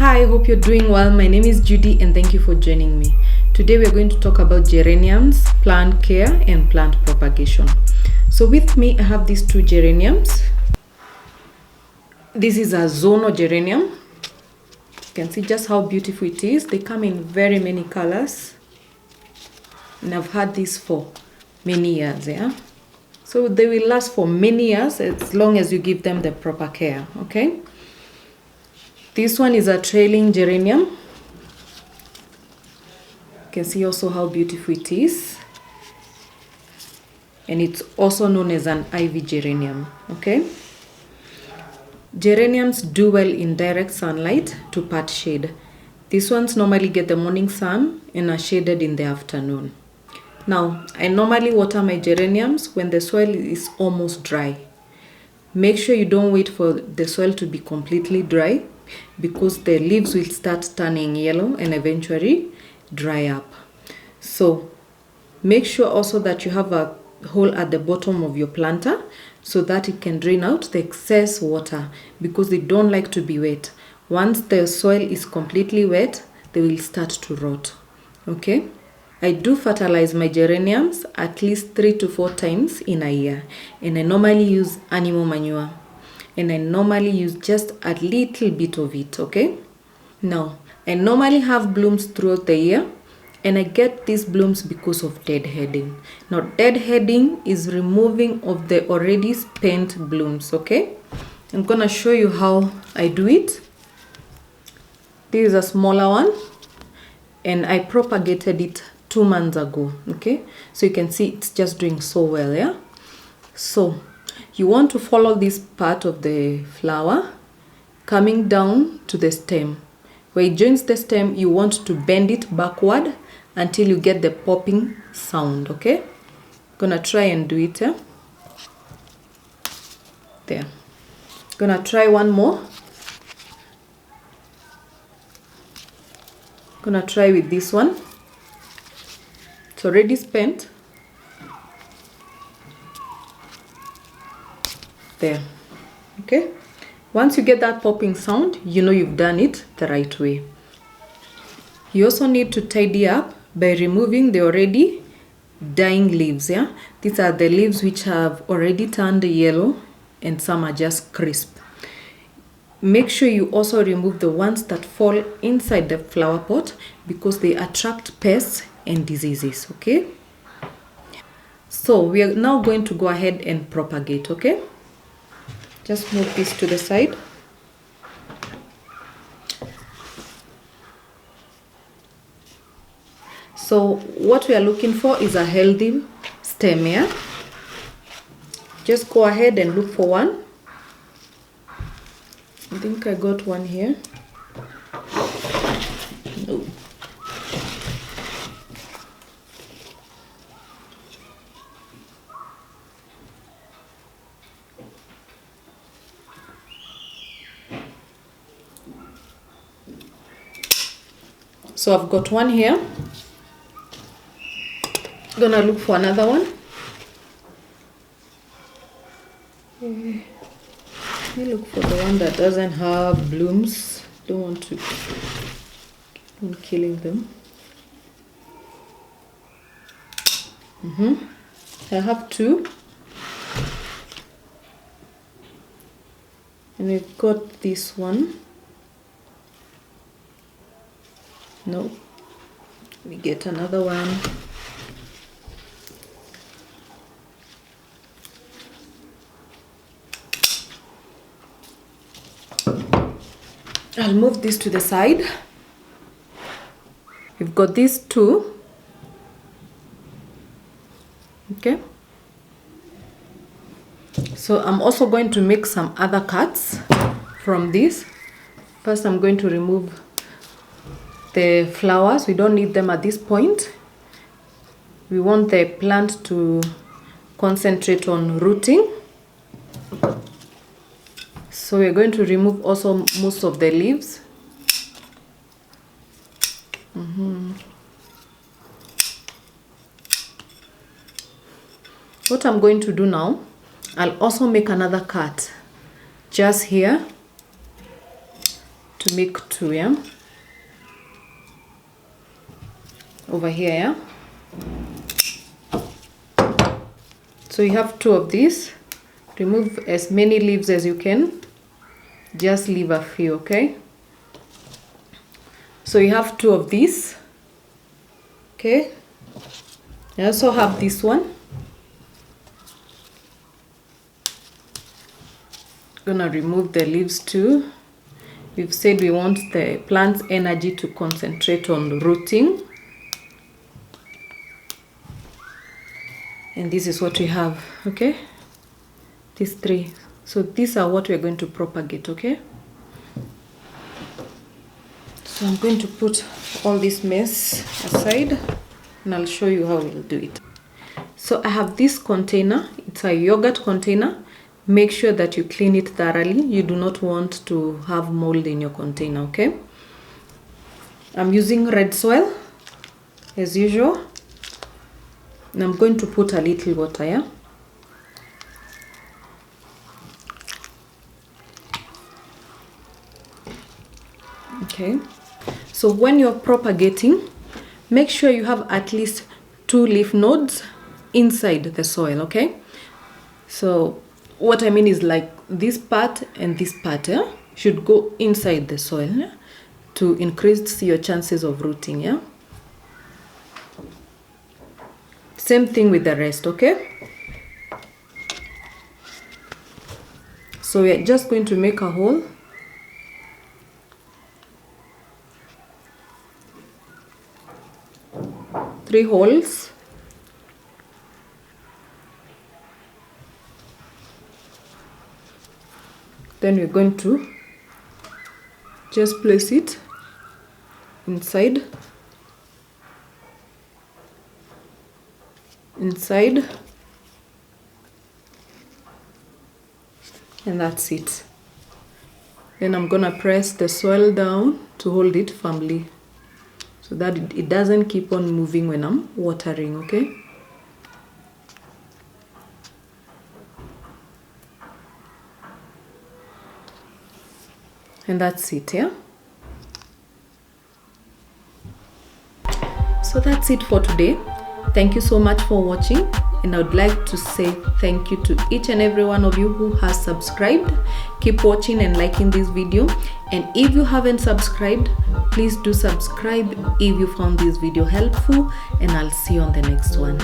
Hi, hope you're doing well. My name is Judy and thank you for joining me. Today we're going to talk about geraniums, plant care and plant propagation. So with me I have these two geraniums. This is a zono geranium. You can see just how beautiful it is. They come in very many colors. And I've had this for many years, yeah? So they will last for many years as long as you give them the proper care, okay? This one is a trailing geranium. You can see also how beautiful it is. And it's also known as an ivy geranium, okay? Geraniums do well in direct sunlight to part shade. These ones normally get the morning sun and are shaded in the afternoon. Now, I normally water my geraniums when the soil is almost dry. Make sure you don't wait for the soil to be completely dry because the leaves will start turning yellow and eventually dry up. So make sure also that you have a hole at the bottom of your planter so that it can drain out the excess water because they don't like to be wet. Once the soil is completely wet, they will start to rot. Okay? I do fertilize my geraniums at least 3 to 4 times in a year, and I normally use animal manure, and I normally use just a little bit of it, okay? Now, I normally have blooms throughout the year, and I get these blooms because of deadheading. Now, deadheading is removing of the already spent blooms, okay? I'm gonna show you how I do it. This is a smaller one, and I propagated it 2 months ago, okay? So you can see it's just doing so well, yeah? So you want to follow this part of the flower coming down to the stem. Where it joins the stem, you want to bend it backward until you get the popping sound, okay? Gonna try and do it, yeah? There. Gonna try one more. Gonna try with this one. It's already spent. There. Okay? Once you get that popping sound, you know you've done it the right way. You also need to tidy up by removing the already dying leaves, yeah? These are the leaves which have already turned yellow and some are just crisp. Make sure you also remove the ones that fall inside the flower pot because they attract pests and diseases, okay? So we are now going to go ahead and propagate, okay? Just move this to the side. So what we are looking for is a healthy stem here. Just go ahead and look for one. I think I got one here. No. So I've got one here. Gonna look for another one. Let me look for the one that doesn't have blooms. Don't want to keep on killing them. I have 2. And we've got this one. No. We get another one. I'll move this to the side. We've got these 2. Okay. So I'm also going to make some other cuts from this. First, I'm going to remove the flowers. We don't need them at this point. We want the plant to concentrate on rooting. So we're going to remove also most of the leaves. What I'm going to do now, I'll also make another cut just here to make 2, yeah, over here, yeah. So you have 2 of these. Remove as many leaves as you can, just leave a few, okay? So you have 2 of these, okay? I also have this one. Gonna remove the leaves too. We've said we want the plant's energy to concentrate on rooting. And this is what we have, okay? These 3. So these are what we're going to propagate, okay? So I'm going to put all this mess aside and I'll show you how we'll do it. So I have this container. It's a yogurt container. Make sure that you clean it thoroughly. You do not want to have mold in your container, okay? I'm using red soil as usual. And I'm going to put a little water, yeah? Okay. So when you're propagating, make sure you have at least 2 leaf nodes inside the soil, okay? So what I mean is like this part and this part, yeah, should go inside the soil, yeah, to increase your chances of rooting, yeah? Same thing with the rest, okay? So we're just going to make a hole. Three holes. Then we're going to just place it inside, and that's it. Then I'm gonna press the soil down to hold it firmly so that it doesn't keep on moving when I'm watering, okay? And that's it, yeah? So that's it for today. Thank you so much for watching, and I would like to say thank you to each and every one of you who has subscribed. Keep watching and liking this video, and if you haven't subscribed, please do subscribe if you found this video helpful, and I'll see you on the next one.